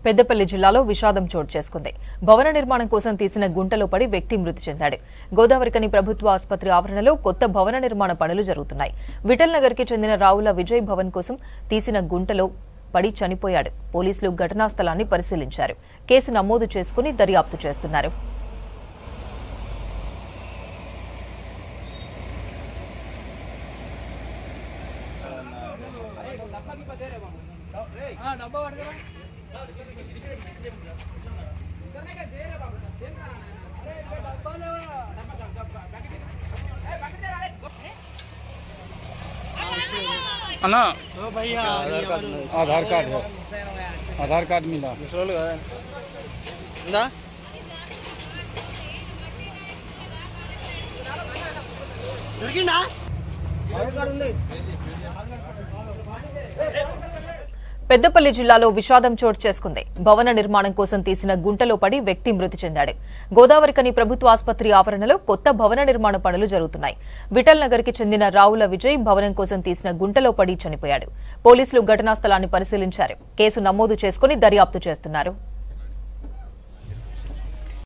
పెద్దపల్లి జిల్లాలో విషాదం చోటు చేసుకుంది. భవన నిర్మాణం కోసం తీసిన గుంటలో పడి వ్యక్తి మృతి చెందాడు. గోదావరికని ప్రభుత్వ ఆసుపత్రి ఆవరణలో కొత్త భవన నిర్మాణ పనులు జరుగుతున్నాయి. విఠల్ నగర్ కి చెందిన రావుల విజయ్ భవన్ కోసం తీసిన గుంటలో పడి చనిపోయాడు. పోలీసులు ఘటనా స్థలాన్ని పరిశీలించారు. కేసు నమోదు చేసుకుని దర్యాప్తు చేస్తున్నారు. अन्ना तो भैया आधार कार्ड है, आधार कार्ड मिला పెద్దపల్లి జిల్లాలో విషాదం చోటు చేసుకుంది. భవన నిర్మాణం కోసం తీసిన గుంటలో పడి వ్యక్తి మృతి చెందాడు. గోదావరికని ప్రభుత్వ ఆసుపత్రి ఆవరణలో కొత్త భవన నిర్మాణ పనులు జరుగుతున్నాయి. విఠల్ నగర్ కి చెందిన రావుల విజయ్ భవనం కోసం తీసిన గుంటలో పడి చనిపోయాడు. పోలీసులు ఘటనా స్థలాన్ని పరిశీలించారు. కేసు నమోదు చేసుకుని దర్యాప్తు చేస్తున్నారు.